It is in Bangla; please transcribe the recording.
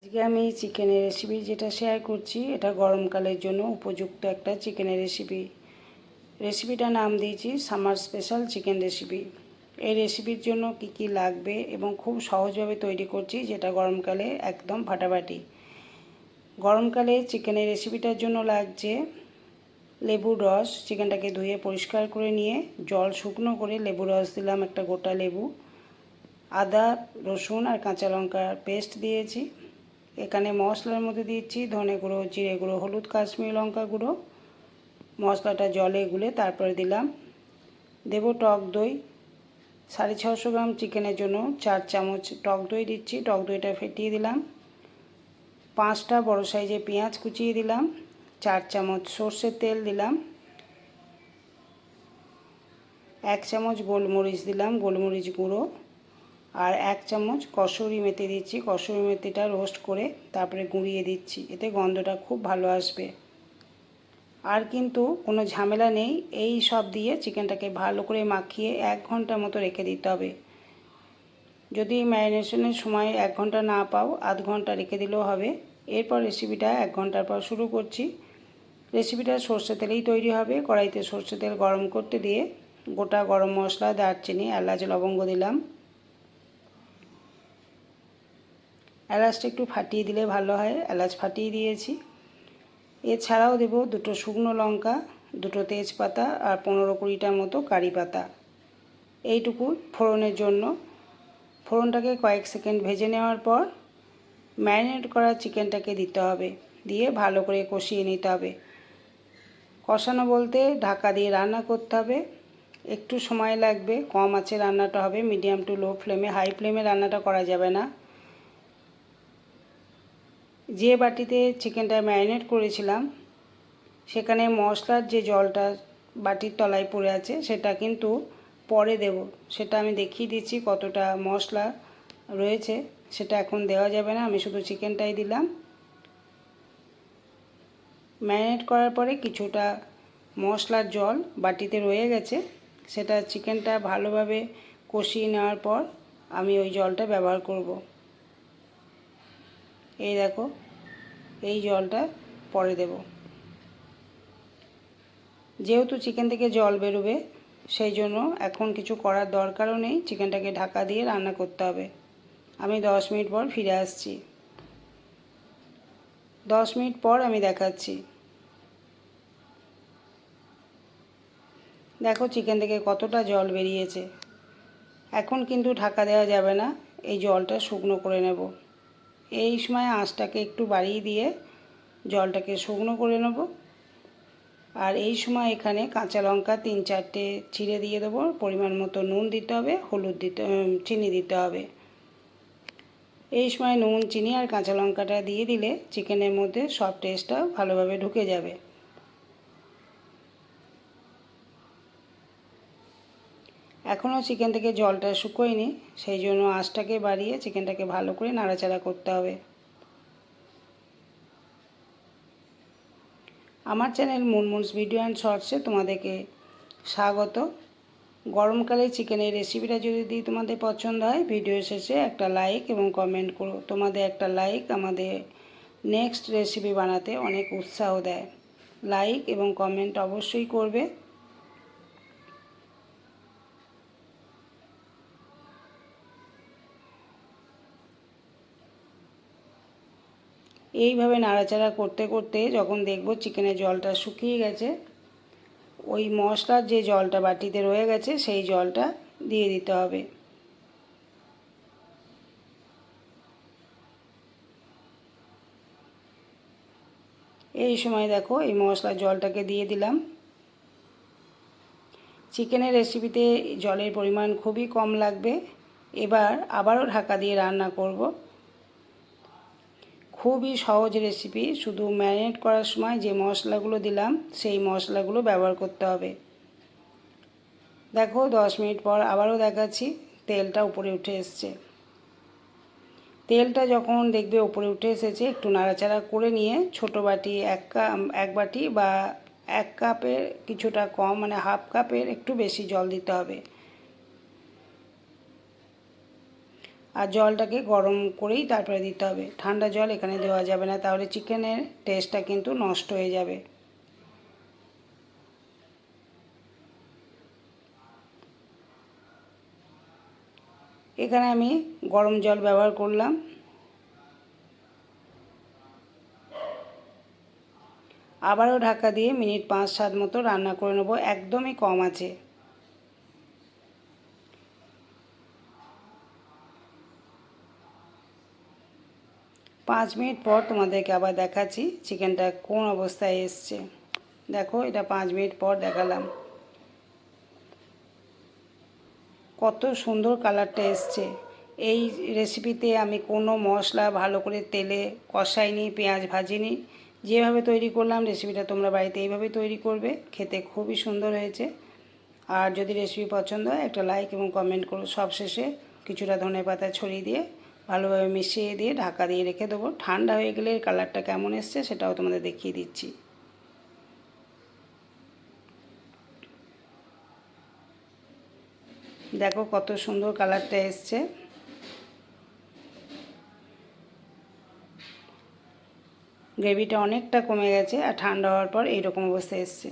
আজকে আমি চিকেনের রেসিপি যেটা শেয়ার করছি এটা গরমকালের জন্য উপযুক্ত একটা চিকেনের রেসিপিটার নাম দিয়েছি সামার স্পেশাল চিকেন রেসিপি। এই রেসিপির জন্য কি কি লাগবে এবং খুব সহজভাবে তৈরি করছি, যেটা গরমকালে একদম ফাটাফাটি। গরমকালে চিকেনের রেসিপিটার জন্য লাগছে লেবুর রস। চিকেনটাকে ধুয়ে পরিষ্কার করে নিয়ে জল শুকনো করে লেবুর রস দিলাম, একটা গোটা লেবু, আদা রসুন আর কাঁচা লঙ্কার পেস্ট দিয়েছি। এখানে মশলার মধ্যে দিচ্ছি ধনে গুঁড়ো, জিরে গুঁড়ো, হলুদ, কাশ্মীরি লঙ্কা গুঁড়ো। মশলাটা জলে গুলে তারপরে দিলাম। দেব টক দই, 650 গ্রাম চিকেনের জন্য 4 চামচ টক দই দিচ্ছি। টক দইটা ফেটিয়ে দিলাম। 5টা বড় সাইজের পেঁয়াজ কুচিয়ে দিলাম। 4 চামচ সর্ষের তেল দিলাম। 1 চামচ গোলমরিচ দিলাম, গোলমরিচ গুঁড়ো। আর 1 চামচ কসুরি মেথি দিচ্ছি। কসুরি মেথিটা রোস্ট করে তারপরে গুঁড়িয়ে দিচ্ছি, এতে গন্ধটা খুব ভালো আসবে। আর কিন্তু কোনো ঝামেলা নেই, এই সব দিয়ে চিকেনটাকে ভালো করে মাখিয়ে 1 ঘন্টা মতো রেখে দিতে হবে। যদি ম্যারিনেশনের সময় 1 ঘন্টা না পাও, আধ ঘন্টা রেখে দিলেও হবে। এরপর রেসিপিটা 1 ঘন্টার পর শুরু করছি। রেসিপিটা সর্ষে তেলেই তৈরি হবে। কড়াইতে সর্ষে তেল গরম করতে দিয়ে গোটা গরম মশলা, দারচিনি, এলাচ, লবঙ্গ দিলাম। এলাচটা একটু ফাটিয়ে দিলে ভালো হয়, এলাচ ফাটিয়ে দিয়েছি। এছাড়াও দেব 2টো শুকনো লঙ্কা, 2টো তেজপাতা আর 15-20টার মতো কারি পাতা। এইটুকু ফোড়নের জন্য। ফোড়নটাকে কয়েক সেকেন্ড ভেজে নেওয়ার পর ম্যারিনেট করা চিকেনটাকে দিতে হবে, দিয়ে ভালো করে কষিয়ে নিতে হবে। কষানো বলতে ঢাকা দিয়ে রান্না করতে হবে, একটু সময় লাগবে। কম আঁচে রান্নাটা হবে, মিডিয়াম টু লো ফ্লেমে, হাই ফ্লেমে রান্নাটা করা যাবে না। যে বাটিতে চিকেনটা ম্যারিনেট করেছিলাম সেখানে মশলার যে জলটা বাটির তলায় পড়ে আছে সেটা কিন্তু পরে দেব। সেটা আমি দেখিয়ে দিচ্ছি কতটা মশলা রয়েছে, সেটা এখন দেওয়া যাবে না, আমি শুধু চিকেনটাই দিলাম। ম্যারিনেট করার পরে কিছুটা মশলার জল বাটিতে রয়ে গেছে, সেটা চিকেনটা ভালোভাবে কষিয়ে নেওয়ার পর আমি ওই জলটা ব্যবহার করব। এই দেখো, এই জলটা পরে দেব। যেহেতু চিকেন থেকে জল বেরোবে, সেই জন্য এখন কিছু করার দরকারও নেই, চিকেনটাকে ঢাকা দিয়ে রান্না করতে হবে। আমি 10 মিনিট পর ফিরে আসছি। 10 মিনিট পর আমি দেখাচ্ছি। দেখো চিকেন থেকে কতটা জল বেরিয়েছে। এখন কিন্তু ঢাকা দেওয়া যাবে না, এই জলটা শুকনো করে নেব। এই সময় আঁচটাকে একটু বাড়িয়ে দিয়ে জলটাকে শুকনো করে নেব। আর এই সময় এখানে কাঁচা লঙ্কা 3-4টে চিড়ে দিয়ে দেবো। পরিমাণ মতো নুন দিতে হবে, চিনি দিতে হবে। এই সময় নুন, চিনি আর কাঁচা লঙ্কাটা দিয়ে দিলে চিকেনের মধ্যে সব টেস্টটা ভালোভাবে ঢুকে যাবে। এখনও চিকেন থেকে জলটা শুকোয়নি, সেই জন্য আঁচটাকে বাড়িয়ে চিকেনটাকে ভালো করে নাড়াচাড়া করতে হবে। আমার চ্যানেল মুনমুনস ভিডিও অ্যান্ড শর্টসে তোমাদেরকে স্বাগত। গরমকালে চিকেনের রেসিপিটা যদি তোমাদের পছন্দ হয়, ভিডিও শেষে একটা লাইক এবং কমেন্ট করো। তোমাদের একটা লাইক আমাদের নেক্সট রেসিপি বানাতে অনেক উৎসাহ দেয়। লাইক এবং কমেন্ট অবশ্যই করবে। এইভাবে নাড়াচাড়া করতে করতে যখন দেখব চিকেনের জলটা শুকিয়ে গেছে, ওই মশলার যে জলটা বাটিতে রয়ে গেছে সেই জলটা দিয়ে দিতে হবে। এই সময় দেখো এই মশলার জলটাকে দিয়ে দিলাম। চিকেনের রেসিপিতে জলের পরিমাণ খুবই কম লাগবে। এবার আবারও ঢাকা দিয়ে রান্না করব। খুবই সহজ রেসিপি, শুধু ম্যারিনেট করার সময় যে মশলাগুলো দিলাম সেই মশলাগুলো ব্যবহার করতে হবে। দেখো 10 মিনিট পর আবারও দেখাচ্ছি, তেলটা উপরে উঠে এসছে। তেলটা যখন দেখবে উপরে উঠে এসেছে, একটু নাড়াচাড়া করে নিয়ে ছোটো বাটি এক বাটি বা 1 কাপের কিছুটা কম, মানে হাফ কাপের একটু বেশি জল দিতে হবে। আর জলটাকে গরম করেই তারপরে দিতে হবে, ঠান্ডা জল এখানে দেওয়া যাবে না, তাহলে চিকেনের টেস্টটা কিন্তু নষ্ট হয়ে যাবে। এখানে আমি গরম জল ব্যবহার করলাম। আবারও ঢাকা দিয়ে মিনিট 5-7 মতো রান্না করে নেব, একদমই কম আছে। পাঁচ মিনিট পর তোমাদেরকে আবার দেখাচ্ছি চিকেনটা কোন অবস্থায় এসছে। দেখো, এটা 5 মিনিট পর দেখালাম, কত সুন্দর কালারটা এসছে। এই রেসিপিতে আমি কোনো মশলা ভালো করে তেলে কষাইনি, পেঁয়াজ ভাজিনি, যেভাবে তৈরি করলাম রেসিপিটা তোমরা বাড়িতে এইভাবে তৈরি করবে, খেতে খুবই সুন্দর হয়েছে। আর যদি রেসিপি পছন্দ হয় একটা লাইক এবং কমেন্ট করো। সবশেষে কিছুটা ধনেপাতা ছড়িয়ে দিয়ে ভালোভাবে মিশিয়ে দিয়ে ঢাকা দিয়ে রেখে দেবো। ঠান্ডা হয়ে গেলে এর কালারটা কেমন এসছে সেটাও তোমাদের দেখিয়ে দিচ্ছি। দেখো কত সুন্দর কালারটা এসছে। গ্রেভিটা অনেকটা কমে গেছে আর ঠান্ডা হওয়ার পর এইরকম অবস্থা এসছে।